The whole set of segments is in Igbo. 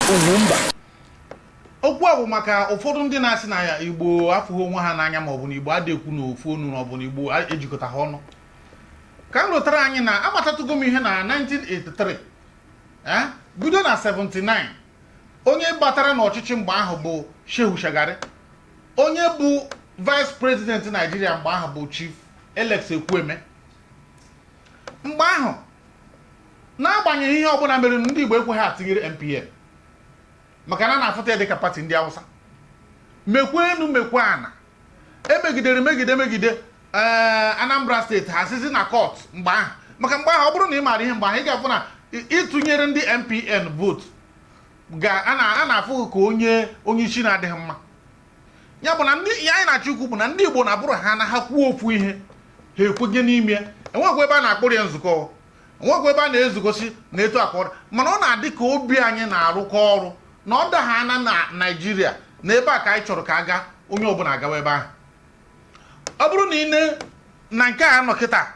UGWUMBA. Okwu a bụ maka ụfọdụ ndị na-asị na ya Igbo afụghị onwe ha n'anya ma ọ bụ na Igbo adịkwu n'ofu onu ma ọ bụ na Igbo ejikọta ha ọnụ. Ka m rụtara anyị na amatatụgo m ihe na 1983 bido na 79 onye batara n'ọchịchị mgbe ahụ bụ Shehu Shagari, onye bụ vice president Nigeria mgbe ahụ bụ Chief Alex Ekwueme. Mgbe ahụ n'agbanyeghị ihe ọbụla mere ndị Igbo ekweghị atinyere MPN maka na na-afụta ya dịka pati ndị Hausa. Mekwe enu mekwe ana emegidere megide Anambra steeti ha sizi na court mgbe ahụ, maka mgbe ahụ ọ bụrụ na ị maara ihe mgbe ahụ ị ga-afụ na ịtụnyere ndị MPN vote a na-afụ ka onye isi na-adịghị mma. Ya bụ na ndị ya anyị na-achọ ikwu bụ na ndị Igbo na-abụrụ ha na ha kwuo ofu ihe ha ekwenye n'ime ya. Enwekwa ebe a na-akpụrụ ya nzukọ, enwekwa ebe a na-ezugosi na etu akọrọ, mana ọ na-adị ka obi anyị na-arụkọ ọrụ na ọ daha ana na Naịjirịa na ebe a ka anyị chọrọ ka aga onye ọbụla agawa ebe ahụ. Ọ bụrụ na ị na nke a nọ kịta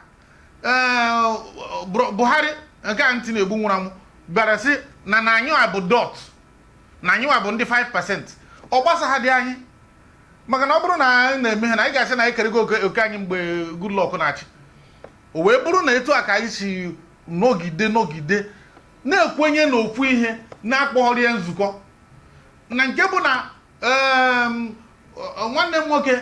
Buhari nke a ntị na-egbu nwụrụ anwụ bịara sị na anyị bụ dot na anyị bụ ndị 5%. Ọ gbasa ha dị anyị maka na ọ bụrụ na anyị na-eme ha na anyị ga-asị na anyị kerego oke anyị mgbe Goodluck na-achị. O wee bụrụ na etu a ka anyị si nọgide na-ekwenye n'ofu ihe na-akpọghọrị ya nzukọ na nke bụ na nwanne m nwoke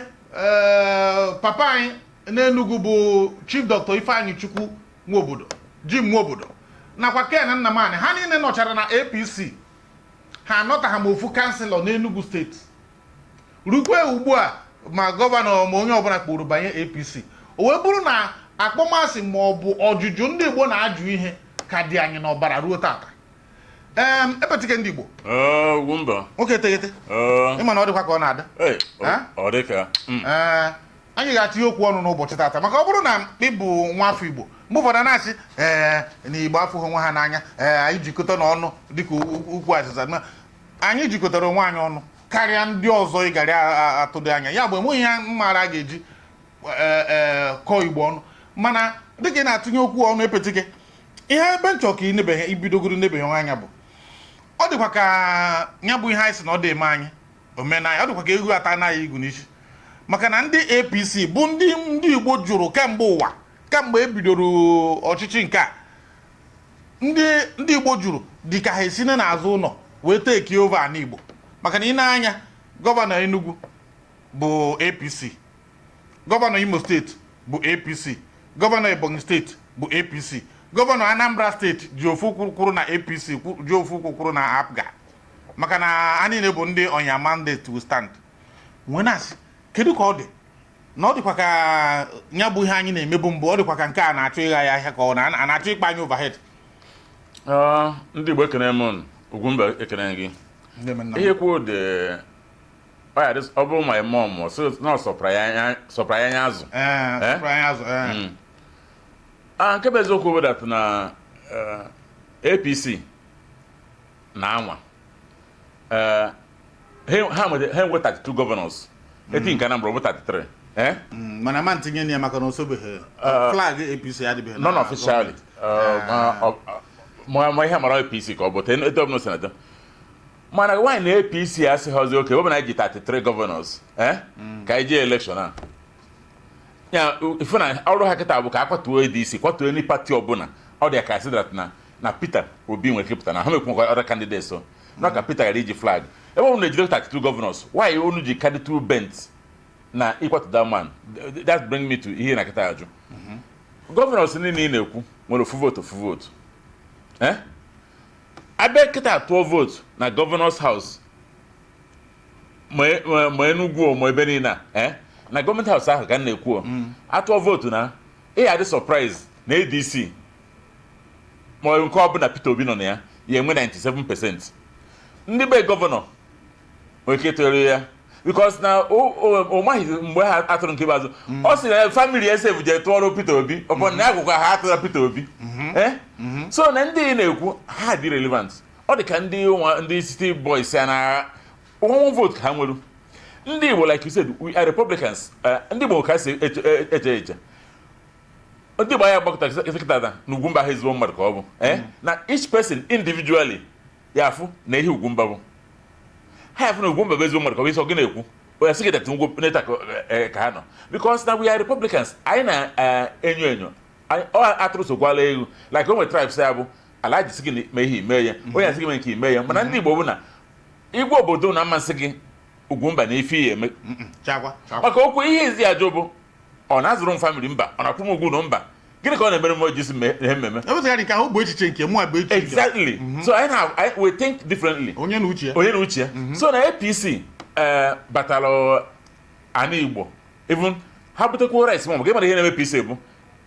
papa anyị n'Enugu bụ Chief Dr. Ifeanyi Chukwu Nwobodo, Jim Nwobodo, nakwa Ken Nnamani, ha niile nọchara na APC. Ha anọtaghị ma ofu kanselọ n'Enugu steeti. Rukwe ugbu a ma gọvanọ ma onye ọbụla kpụrụ banye APC. O wee bụrụ na akpọmasị ma ọ bụ ọjụjụ ndị Igbo na-ajụ ihe ka dị anyị n'ọbara ruo tata. Epetike ndị Igbo. UGWUMBA. Oke tegete. Ịma na ọ dịkwa ka ọ na-ada. Ọ dịka. Anyị ga-atinye okwu ọnụ n'ụbọchị tata maka ọ bụrụ na ị bụ nwa afọ Igbo mgbe ụfọdụ na-asị na Igbo afụghị onwe ha n'anya, anyị jikọta n'ọnụ dịka ukwu azịza. Anyị jikọtara onwe anyị ọnụ karịa ndị ọzọ ị gara atụdo anya. Ya bụ enweghị ihe mmaara a ga-eji kọọ Igbo ọnụ, mana dịka ị na-atụnye okwu ọnụ Epetike, ihe ebe nchọ ka ibidogoro nebeghe anya bụ ọ dịkwa ka ya bụ ihe anyị si na ọ dị eme anyị omenanya, ọ dịkwa ka egwu ata anaghị igu n'isi maka na ndị APC bụ ndị Igbo jụrụ kemgbe ụwa, kemgbe ebidoro ọchịchị nke a. Ndị Igbo jụrụ dị ka ha esi n'azụ ụlọ wee teki ova n'Igbo, maka na ị na-anya gọvanọ Enugu bụ APC, gọvanọ Imo steeti bụ APC, gọvanọ Ebonyi steeti bụ APC, gọvanọ Anambra steeti ji ofu kwuru na APC, ji ofu kwuru na APGA, maka na ha niile bụ ndị ọnya mandate to stand. Nwenasị kedu ka ọ dị na ọ dịkwa ka ya bụ ihe anyị na-emebu mbụ, ọ dịkwa ka nke a na-achọ ịgha ya ahịa ka ọ na-achọ ịkpa anyị overhead. Ndị Igbo ekene m, UGWUMBA ekene gị. Ihe kwuo dị ọ bụrụ ma ime ọmụ na sọpụrụ ya anya azụ. Nke bụ eziokwu bụ dat na APC na anwa ha enwe 32 governors. Eti nke Anambra bụ 33. Mana ma ntinye ya maka na osobeghị flag APC adịbeghị non officially. Ma ihe mara APC ka ọ bụ etu ọbụla si na-adị. Mana nwaanyị na APC asịghịzi oke ọ bụ na anyị ji 33 governors ka anyị jee election a. Ya ife na ọrụ ha kịta bụ ka akwatuo ADC, kwatuo ndị pati ọbụla. Ọ dị ka considered na Peter Obi nwere kepụta na ha mekwa other candidates so na ka Peter gara iji flag. Ebe ọ na-ejide 32 governors, why unu ji carry two bent na equal to that man? That bring me to ihe na kịta ajụ. Governors niile ị na-ekwu nwere ofu vote. Abịa kịta atụọ vote na governors house ma Enugu ma ebe niile na gọọmenti house ahụ ka m na-ekwu atụọ vote na ị adị surprise na ADC ma nke ọ bụ na Peter Obi nọ na ya enwe 97%. Ndị be gọvanọ nwere ike ya because na o maghị mgbe ha atụrụ nke azụ ọ sị na family SF je tụọrọ Peter Obi ọbụ na agụkwa ha atụrụ Peter Obi. So na ndị na-ekwu ha dị relevant. Ọ dị ka ndị city boys na one vote ka ha nwere. Ndị Igbo, like you said, we are Republicans. Ndị Igbo ka si eche ndị Igbo ya gbakọta sekretara na UGWUMBA ha ezigbo mmadụ ka ọ bụ na each person individually ya afụ na ihe Ugwumba bụ ha afụ na Ugwumba bụ ezigbo mmadụ ka ọ bụ isi ọ gị na-ekwu onye sị gị data ngwo neta ka ha nọ because na we are Republicans anyị na-enyo ọ atụrụ sokwala ego like o nwere tribes ya bụ ala ji sị gị mee ihe ime ya onye asị gị mee nke ime ya mana ndị Igbo bụ na igwe obodo na mmasị gị Ugwumba na ife ya eme maka okwu ihe izi ajụ bụ ọ na-azụrụ m family mba ọ na-akwụ m ugwu na mba gịnị ka ọ na-emere m oji si ihe mmemme exactly so we think differently onye na uche ya so na APC batara ana Igbo even ha butekwa rice ma gị mara ihe na-eme APC bụ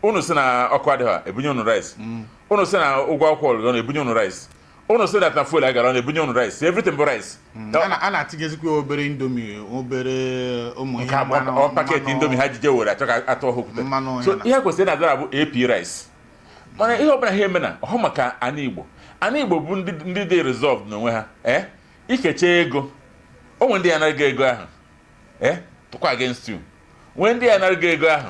unu si na ọkụ adịghị ebunye unu rice unu si na ụgwọ akwụkwọ ọlụgọ na-ebunye unu rice unu si that na fuel agara na-ebunye unu rice everything bụ rice a na-atinyezikwa obere indomie obere ụmụ ihe mmanụ paketi indomie ha jije were achọ ka atọ ọhụkwute so ihe kwesịrị na-azara bụ AP rice mana ihe ọbụla ha eme na ọhụ maka ana Igbo bụ ndị dị resolved n'onwe ha ikecha ego onwe ndị ya anaghị ego ahụ tụkwa against you nwee ndị ya anaghị ego ahụ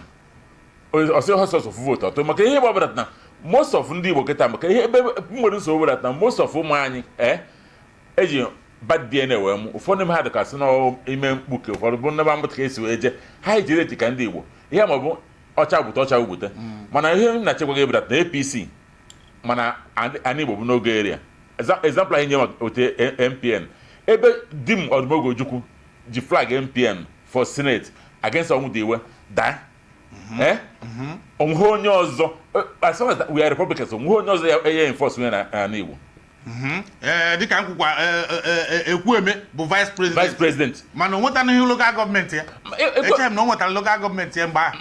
ọsị hosọs of vote ọtọ maka ihe gbabara na most of ndị Igbo kịta maka ihe ebe nwere nsogbu gbara na most of ụmụ anyị eji bad DNA wee mụ ụfọdụ ha dịkasị n'ime mkpuke ụfọdụ bụ nnebe amụta ka esi wee je ha ejiri eti ka ndị Igbo ihe ma ọ bụ ọcha gwute mana ihe m na-achekwa gị ebedata na APC mana ana Igbo bụ n'oge area example anyị nye maka otu MPN ebe di m Ọdụmogo Ojukwu ji flag MPN for Senate against ọnwụ dị iwe daa onwe onye ọzọ as far as we are Republicans onwe onye ọzọ ya enforce na Igbo dịka nkwukwa Ekwueme bụ vice president mana o nwetara ihe local gọọmenti ya eche m na o nwetara local gọọmenti ya mba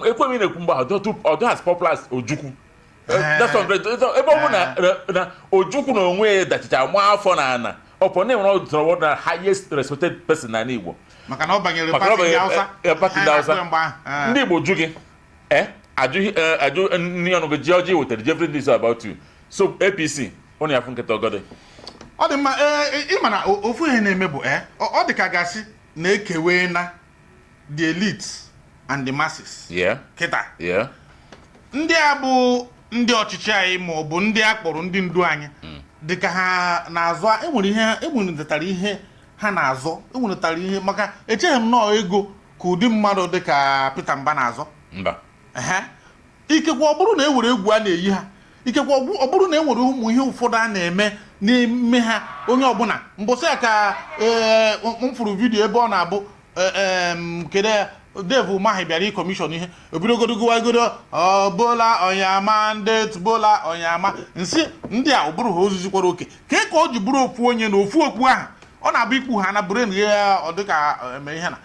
Ekwueme na-ekwu mgbe ọdụ has popular as Ojukwu ebe ọ bụ na Ojukwu na onwe ya dachicha nwa afọ na ana ọpọ na enwere ọdụ na highest respected person na Igbo maka na ọ banyere pati ndị Hausa ndị Igbo jụ gị ajụ nri ọnụgụ ji ọjị wetara everything is about you so APC ọ na-afụ nkịta ọgọdị ọ dị mma ịma na ofu ihe na-eme bụ ọ dị ka gasị na-ekewe na the elite and the masses kịta ndị a bụ ndị ọchịchị anyị ma ọ bụ ndị a kpọrọ ndị ndu anyị dịka ha na-azụ enweretara ihe ha na-azọ enweretara ihe maka echeghị m nọọ ego ka ụdị mmadụ dịka Peter Mba na-azọ ikekwe ọ bụrụ na ewere egwu a na-eyi ha ikekwe ọ bụrụ na enwere ụmụ ihe ụfọdụ a na-eme n'ime ha onye ọbụla mbọsị ya ka m fụrụ vidiyo ebe ọ na-abụ kedu Dave Umahi bịara ịkọmishọn ihe obidogodogowagodo Bola Onyama ndị Bola Onyama nsị ndị a ụbụrụ ha ozuzikwara oke ka ọ ji bụrụ ofu onye na ofu okpu ahụ ọ na-abụ ikpu ha na brain ya ọ dịka eme ihe na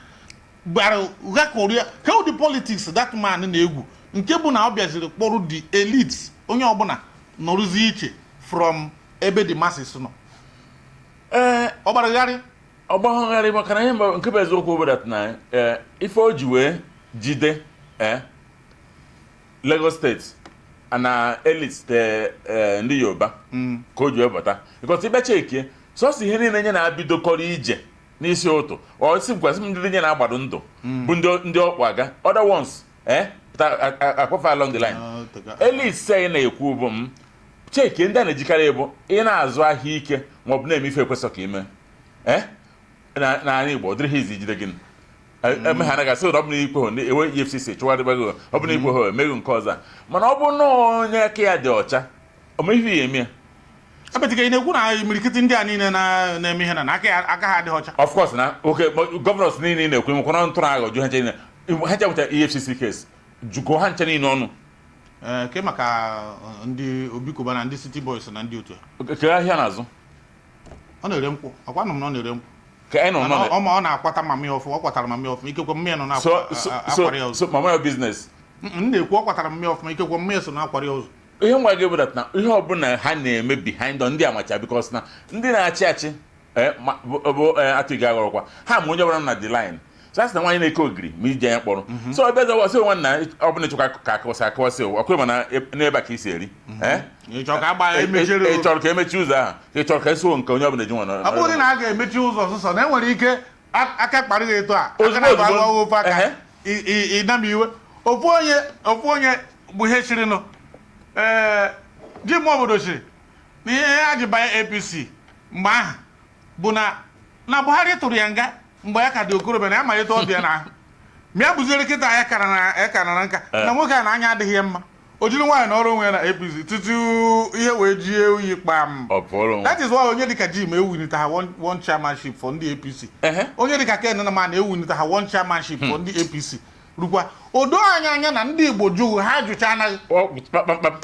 gbara ghakoria ka ụdị politics that man na-egwu nke bụ na ọ bịaziri kpọrọ the elite onye ọbụla nọrụzi iche from ebe the masses nọ ọgbagharị maka na ihe nke bụ eziokwu obodo na ife o ji wee jide Lagos steeti na elite ndị Yoruba ka o ji wee bata because ibe chekie sọsọ ihe niile nye na-abidokọrọ ije n'isi ụtụ ọsị gwasị m ndị nye na-agbado ndụ bụ ndị ọkpụ aga other ones akwafe along the line elite se na-ekwu bụ m chekie ndị a na-ejikarị bụ ị na-azụ ahịa ike maọbụ na-eme ife ekwesọ ka ime na Igbo ọ dịrị ha izi jide gị eme ha anaghị asị ọ bụ na ikpe ha ewe EFCC chụwadịbago ọ bụ na ikpe ha emeghị nke ọzọ mana ọ bụ na onye aka ya dị ọcha ome ihe ya eme ya abetiga ị na-ekwu na imirikiti ndị a niile na-eme ihe na aka ha adịghị ọcha of course na oke gọvanọs niile na-ekwu nwekwana ntụrụ agha ju ha nche niile ha chepụta EFCC case jukọ ha nche niile ọnụ ke maka ndị Obikoba na ndị City Boys na ndị otu ke ahịa n'azụ ọ na-ere nkwụ akwanụ m na ọ na-ere nkwụ ka anyị nọ ọ na-akwata mami ọfụ ọ kwatara mami ọfụ ikekwe mmịa nọ na-akwari ọzọ so mama your business na-ekwu ọ kwatara mami ọfụ ikekwe mmịa so na-akwari ọzọ ihe nwa gị bụdat na ihe ọbụla ha na-eme behind ndị amacha because na ndị na-achị achị bụ atụghị aghọrọkwa ha ma onye ọbụla na the line so asị na nwaanyị na-eke ogiri ma ije anya kpọrọ so ebe ọzọ sị nwanna ọbụla ịchọkwa ka akọwasị ọkwe mana n'ebe a ka isi eri ị chọrọ ka emechi ụzọ ahụ ị chọrọ ka eso nke onye ọbụla ji nwa ọ bụrụ na a ga-emechi ụzọ ọsụsọ na enwere ike aka kparịghị eto a aka ofe aka ịnam iwe ofu onye bụ ihe chiri nụ di m obodo chiri n'ihe a ji banye APC mgbe ahụ bụ na Buhari tụrụ ya nga mgbe ya ka dị okorobịa na ya malite ọbịa na mịa bụziere kịta ya kara na nka na nwoke a na anya adịghị ya mma o jiri nwaanyị na ọrụ onwe ya na APC tutu ihe wee jie oyi kpam. That is why onye dịka Jim ewunite ha one chairmanship for ndị APC. Onye dịka Ken Nnamani ewunite ha one chairmanship for ndị APC. Rukwa odo anya na ndị Igbo jụụ ha jụcha anaghị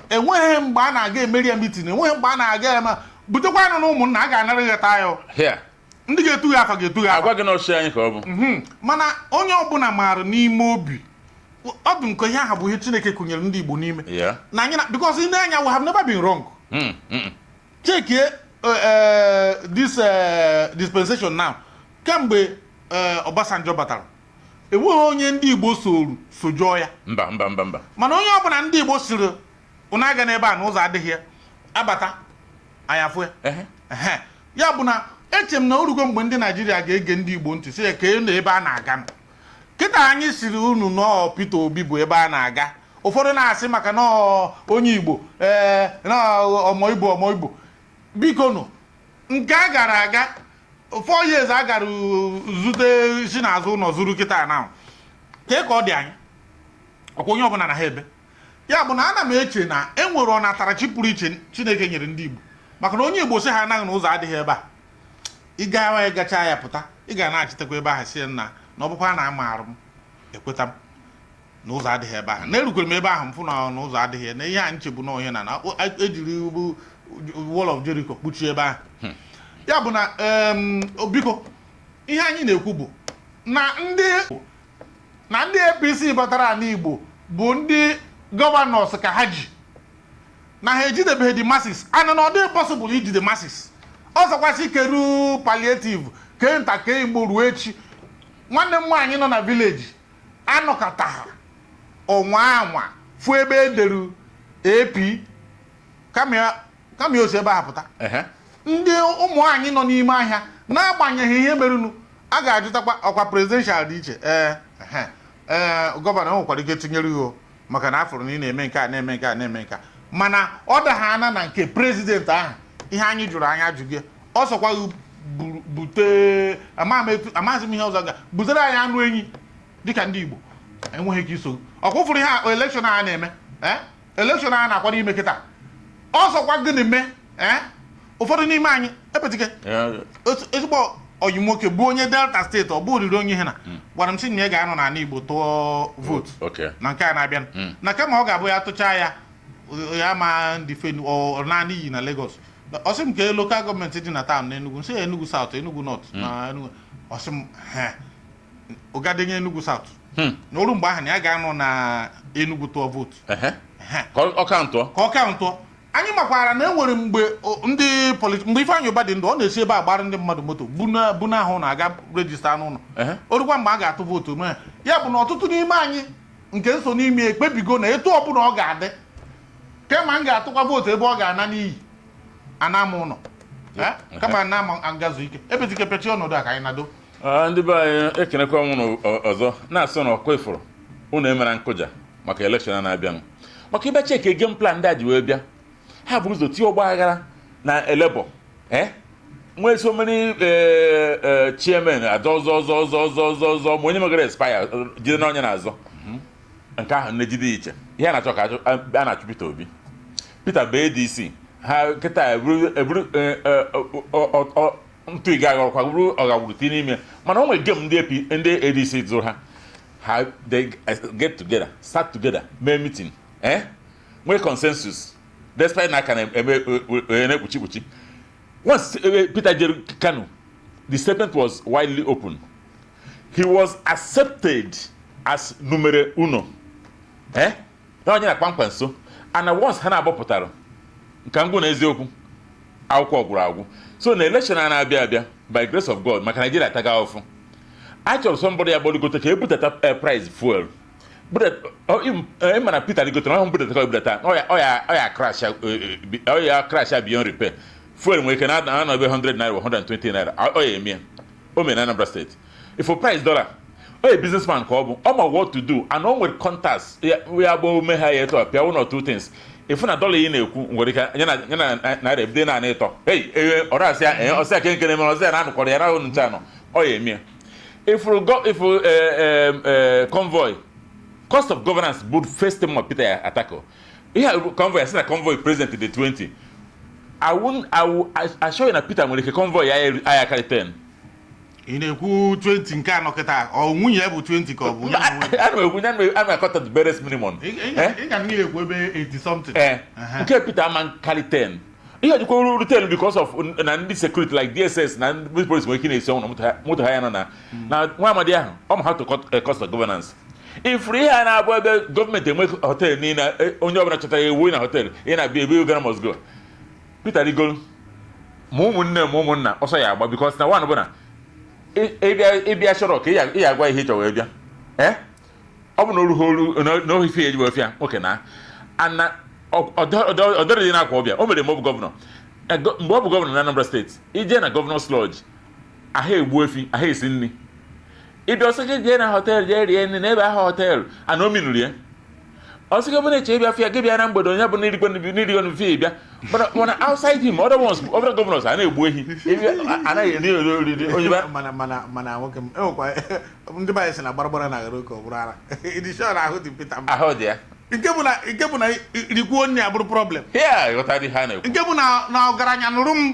enweghị mgbe a na-aga emeri ya mitin, enweghị mgbe a na-aga eme butekwa anụ na ụmụnna a ga-anara gheta ya ndị ga-etu ya afa ga-etu ya afa. Agwa gị na ọchị anyị ka ọ bụ. Mana onye ọbụla maara n'ime obi ọ bụ nke ihe ahụ bụ ihe Chineke kụnyere ndị Igbo n'ime na anyị na because in anya we have never been wrong. Check this dispensation now kemgbe Obasanjo batara enweghị onye ndị Igbo sojọọ ya mba mana onye ọbụla ndị Igbo siri ụna aga n'ebe a n'ụzọ adịghị ya abata anyafụ ya ya bụ na eche m na orugo mgbe ndị Naijiria ga-ege ndị Igbo ntị si ya ka na ebe a na-aga kịta anyị siri unu nọọ Peter Obi bụ ebe a na-aga ụfọdụ na-asị maka na onye Igbo na ọmọ Igbo biko nụ nke a gara aga 4 years a gara zute isi n'azụ ụlọ zuru kịta na ka ọ dị anyị ọkwa onye ọbụla na ha ebe ya bụ na ana m eche na e nwere ọnatarachi pụrụ iche Chineke nyere ndị Igbo maka na onye Igbo sị ha anaghị n'ụzọ adịghị ebe a ị ga-awa gacha ya pụta ị ga na-achịtakwa ebe ahụ sie na ọbụkwa na ama arụ m ekweta m n'ụzọ adịghị ebe ahụ na-erukwere m ebe ahụ mfụ na n'ụzọ adịghị na ihe a nchebu na onye na ejiri wall of Jericho kpuchie ebe ahụ ya bụ na biko ihe anyị na-ekwu bụ na ndị APC batara n'Igbo bụ ndị gọvanọs ka ha ji na ha ejidebeghị the masses ana na ọ dị possible ijide masses ọzọkwasị keru palliative ke nta ke Igbo ruo echi nwanne m nwaanyị nọ na village anọkọtaha ọnwa fụ ebe ederu AP kama osi ebe a pụta ndị ụmụ anyị nọ n'ime ahịa na-agbanyeghị ihe merunu a ga-ajụtakwa ọkwa presidential dị iche gọvanọ nwekwara ike tinyere ihe maka na afọrọ na ị na-eme nke a na-eme nke a na-eme nke a mana ọ daha ana na nke prezidenti ahụ ihe anyị jụrụ anya ajụghị ọ sọkwa bute amaghịzi m ihe ọzọ butere anyị anụ enyi dịka ndị Igbo enweghị ike iso ọkwụfụrụ ihe elekshọn a na-eme elekshọn a na-akwado ime kịta ọ sọkwa gịnị mee ụfọdụ n'ime anyị epetike ezigbo ọyị nwoke bụ onye Delta steeti ọ bụ oriri onye ihe na gwara m sị na ya ga-anọ n'ala Igbo tụọ vootu na nke a na-abịa na kama ọ ga-abụ ya tụchaa ya ma ndị fe naanị iyi na Lagos ọsị m ka lokal gọọmenti dị na taụn na Enugu nsị ya Enugu South Enugu North na Enugu ọsị m ụgadenye Enugu South na oru mgbe ahụ na ya ga-anọ na Enugu tụọ vootu ka ọ kaụntụọ anyị makwara na enwere mgbe Ifeanyị Ụba dị ndụ ọ na-esi ebe a gbara ndị mmadụ moto buna ahụ na-aga rejista n'ụlọ orukwa mgbe a ga-atụ vootu mee ya bụ na ọtụtụ n'ime anyị nke nso n'ime ekpebigo na etu ọbụla ọ ga-adị kema m ga-atụkwa vootu ebe ọ ga-ana n'iyi anama ụlọ kama na ngazu ike epetike pechi ọnọdụ a ka anyị nado ndị be anyị ekenekwa ọnwụ ọzọ na-asụ na ọkwa ifuru ụnụ emere nkụja maka elekshọn na-abịanụ maka ibe cheke game plan ndị a ji wee bịa ha bụ ụzọ tie ọgba aghara na elebo nwee so many chairman ọzọ ma onye megara expire jide na onye na-azọ nke ahụ na-ejide iche ihe a na-achọ ka a na-achụ Peter Obi Peter bụ ADC ha kịta eburu ntụ ị ga ọkwa bụrụ ọgagburu ti n'ime mana o nwere game ndị ADC zụrụ ha they get together start together mee meeting nwee consensus despite na aka na-ekpuchi. Once Peter Jerry Kanu, the statement was widely open. He was accepted as numero uno. Na onye na kpamkpam so. And once ha na-agbapụtara nke ngwụ na eziokwu akwụkwọ ọgwụrụ agwụ. So na election a na-abịa by grace of God maka Nigeria taga ofu. I chọrọ somebody agboligote ka ebutata price fuel. But mana Peter gote na mbudata ka ebutata ọ ya crash beyond repair. Fuel nwere ike na ebe 100 naira 120 naira ọ ya eme o mere na Anambra State. If for price dollar a businessman ka ọ bụ ọ ma what to do and on with contacts we are able to me ha to appear one or two things ifu na dollar yi na-ekwu nwere ka na ebide na ịtọ hey ọrụ asị ọsị aka nke na-eme ọsị na anụkọrọ ya rahụ nche anọ ọ ya eme ifu convoy cost of governance bụ first time Peter Atako ihe convoy asị na convoy president the 20 I will assure you na Peter nwere ke convoy ya karị 10 ị na-ekwu 20 nke anọ kịta ọ nwunye ya bụ 20 ka ọ bụ I'm akọta the barest minimum ị ga niile ekwu ebe 80 something nke Peter ama karị 10 ihe jikwa uru 10 because of na ndị security like DSS na ndị police nwere ike na-esi ọnwụ na moto ha ya nọ na nwa amadi ahụ ọ ma how to cut cost of governance ifuru ihe a na-abụ ebe gọọmenti enwe hotel niile onye ọbụla chọtara ewu na hotel ị na-abịa ebe ogara must go Peter rigolu ma ụmụnne ma ụmụnna ọsọ ya agba because na one bụ na ịbịa chọrọ ka ị agwa ihe ịchọ wee bịa ọ bụ na oru olu na ohife ya ejibe ofia nwoke na ana ọdọrọ dị na-akwa ọbịa o mere mgbe ọ bụ gọvanọ mgbe ọ bụ gọvanọ na Anambra steeti ije na gọvanọs lọji aha egbu efi aha esi nri ịbịa ọsọ gị jee na họtel jee rie nri n'ebe aha họtel ana ominuru ya ọsọ gị bụ na-eche ịbịa fịa gị bịa na mgbede onye bụ n'irigo nfe ịbịa mana outside him other ones other governors a na-egbu ehi anaghị eri oriri onye mana nwoke m enwekwa ndị be anyị si na gbaragbara na agara oke ọ bụrụ ara ịdị sure na ahụ dị Peter ahụ dị ya nke bụ na rikwuo nne ya bụrụ problem ghọtadị ha na-ekwu nke bụ na ọgaranya nụrụ m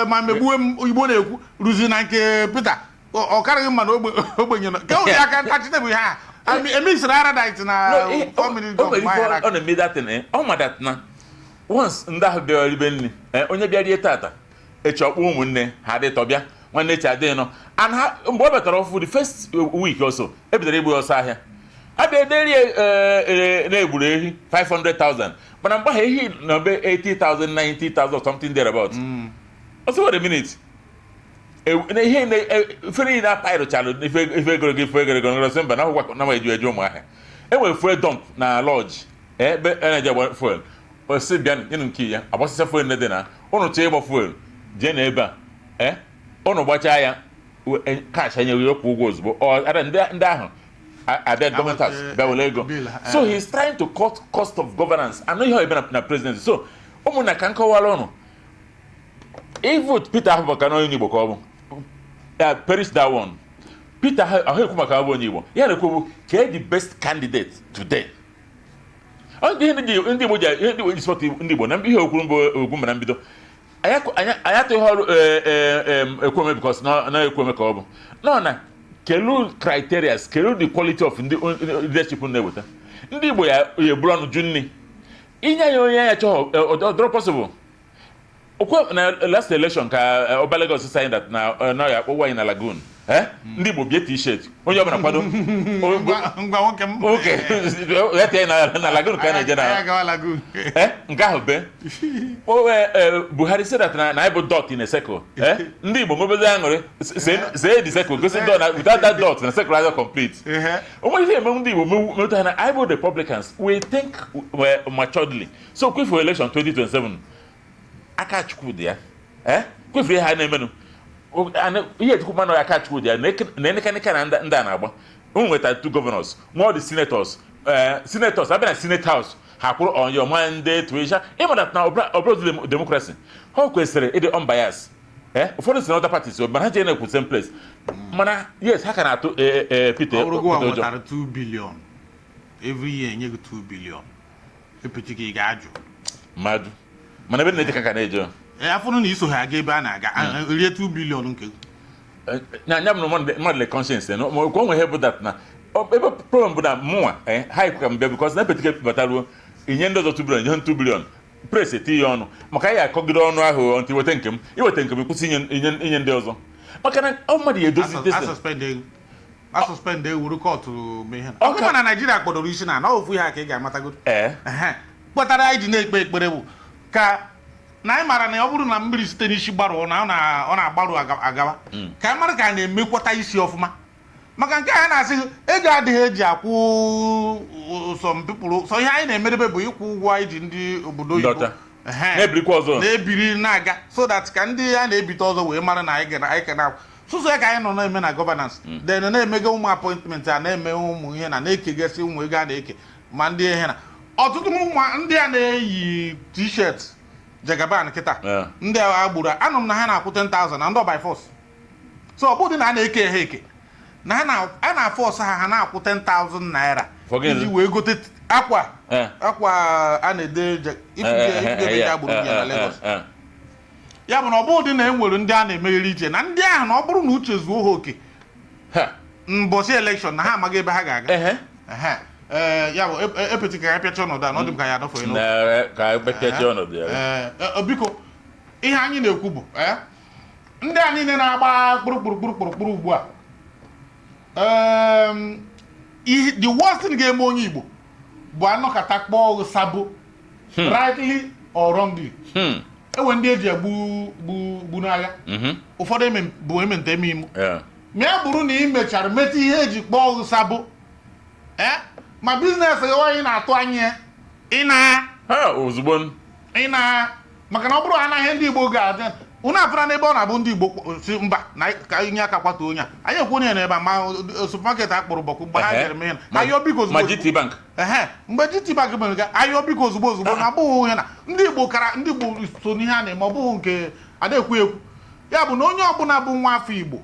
ma megbuo m Igbo na-ekwu ruzi na nke Peter ọ karịghị mma na ogbenye nọ nke ụdị aka ntachite bụ ihe a emisiri aradite na ọ na-eme datin ọ ma dat na once ndị ahụ bịara ribe nri onye bịa rie tata echi ọkpụ ụmụnne ha adịtọ bịa nwanne echi adịghị nọ and ha mgbe ọ batara ọfụ the first week ọsọ ebidoro igbu ọsọ ahịa abịa ederie na-egburu ehi 500,000 mana mgbe ahụ ehi na be 80,000 90,000 something there about ọsọ were minute ihe fere na apairuchalụ ife egorogo ngosi mba na akwụkwọ na eju ụmụ ahịa enwere fuel dump na lodge ebe na-eji agba fuel osi bịa nyenụ nke ya agbasịsa fuel dị na ụnụ chọọ ịgba fuel jee na ebe a ụnụ gbachaa ya kash enyeghị okwu ụgwọ ozugbo ndị ahụ abịa gọọmenti house bịa were ego so he is trying to cut cost of governance anụ ihe ebe na presidency so ụmụnna ka nkọwara ụnụ vote Peter ahụ maka na onye Igbo ka ọ bụ perish that one Peter ahụ ekwu maka abụ onye Igbo ya na-ekwu ka the best candidate today ihe ndị Igbo ji spọt ndị Igbo na ihe okwuru mbụ Ugwumba na mbido anyị atụghị ọrụ ekwuome because na ekwuome ka ọ bụ nọ na kelu criterias kelu the quality of ndị leadership na-eweta ndị Igbo ya eburu ọnụ ju nri inye ya onye ya chọọ ọdọrọ possible okwe na last election ka Ọba Lagos saying that na ya akpọ wine na lagoon ndị Igbo bie t-shirt onye ọbụla kwado ngwa nwoke m oke ya tie na lagoon ka na-eje na nke ahụ be Buhari said that na ịbụ dot in a circle ndị Igbo nwebezi aṅụrị see the circle gosi dot na without that dot na circle rather complete onwe ihe eme ndị Igbo meweta na Igbo Republicans we think maturedly so kwe for election 2027 aka Chukwu dị ya kwefere ha na-emenụ ihe Chukwu manụ aka Chukwu dị ya na enekanika na ndị a na-agba ụmụ nweta 2 governors nwa the senators abịa na senate house ha kwụrụ on your mandate tuisha ịmụdat na ọbụrụ democracy ha kwesịrị ịdị unbiased ụfọdụ si na other parties mana ha jee na-ekwu same place mana yes ha ka na-atụ Peter ọbụrụgwọ 2 billion every year nye gị 2 billion epeti ka ị ga-ajụ mmadụ mana ebe na-eje ka na-eje afụrụ na iso ha aga ebe a na-aga rie 2 billion nke nya bụ mmadụ le conscience ma okwu onwe ihe bụ dat na ebe problem bụ na mụnwa ha ikwu ka m bịa because na epetike bataruo inye ndị ọzọ 2 billion nye 2 billion pres eti ya ọnụ maka ya akọgide ọnụ ahụ ntị weta nke m iweta nke m kwụsị inye ndị ọzọ maka na mmadụ ya edozi asuspend ewuru kọtụ mee ha ọkụkọ na Naịjirịa kpọdoro isi na ofu ihe ka ị ga-amatago kpọtara anyị ji na-ekpe ekpere bụ ka na anyị mara na ọ bụrụ na mmiri site n'isi gbarụ na ọ na-agbarụ agawa ka anyị mara ka a na-emekwata isi ọfụma maka nke anyị na-asị ego adịghị eji akwụ some people so ihe anyị na-emerebe bụ ịkwụ ụgwọ anyị ji ndị obodo oyibo na-ebiri na-aga so that ka ndị a na-ebite ọzọ wee mara na anyị ka na sụsọ ya ka anyị nọ na-eme na governance then na-emega ụmụ appointment a na-eme ụmụ ihe na na-ekegasị ụmụ ego a na-eke ma ndị ihe na ọtụtụ ndị a na-eyi t-shirt Jagaban kịta ndị a gburu anụ m na ha na-akwụ 10,000 na ndị by force so ọ bụrụ na a na-eke ha eke na a na-afọsụ ha na-akwụ 10,000 naira iji wee gote akwa a na-ede ifuge agburu ya na Lagos ya bụ na ọ bụrụ dị na enwere ndị a na-emegheri iche na ndị ahụ na ọ bụrụ na uche zuo ha oke mbọsị elekshọn na ha amaghị ebe ha ga-aga ya bụ epeti ka ya pịacha ọnọdụ a n'ọdụ m ka ya adọfọ biko ihe anyị na-ekwu bụ ndị a niile na-agba kpụrụkpụrụ ugbu a the worst thing ga-eme onye Igbo bụ anọkata kpọọ sabo rightly or wrongly enwe ndị eji egbu n'agha ụfọdụ bụ emente eme imo ma ya bụrụ na ị mechara metụ ihe eji kpọọ sabo ma biznes gị na-atụ anya ozugbo maka na ọ bụrụ anaghị ndị Igbo ga-adị unu afụra n'ebe ọ na-abụ ndị Igbo si mba na ka inye aka kwatuo onye anyị ekwu onye n'ebe ma supermarket akpụrụ bọkụ mgbe ha jere mee ayọ biko ozugbo mgbe GTBank mere ga ayọ biko ozugbo na abụghị onye na ndị Igbo so n'ihe a na-eme ọ bụghị nke adekwu ekwu ya bụ na onye ọbụla bụ nwa afọ Igbo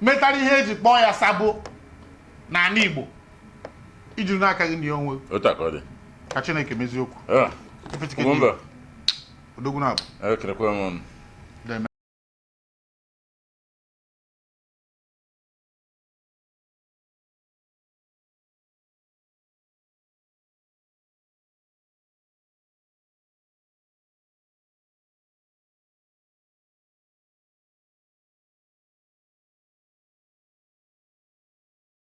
metara ihe eji kpọọ ya sabo na ala Igbo ijiri n'aka gị nye onwe ka Chineke mezie okwu odogwu na-abụ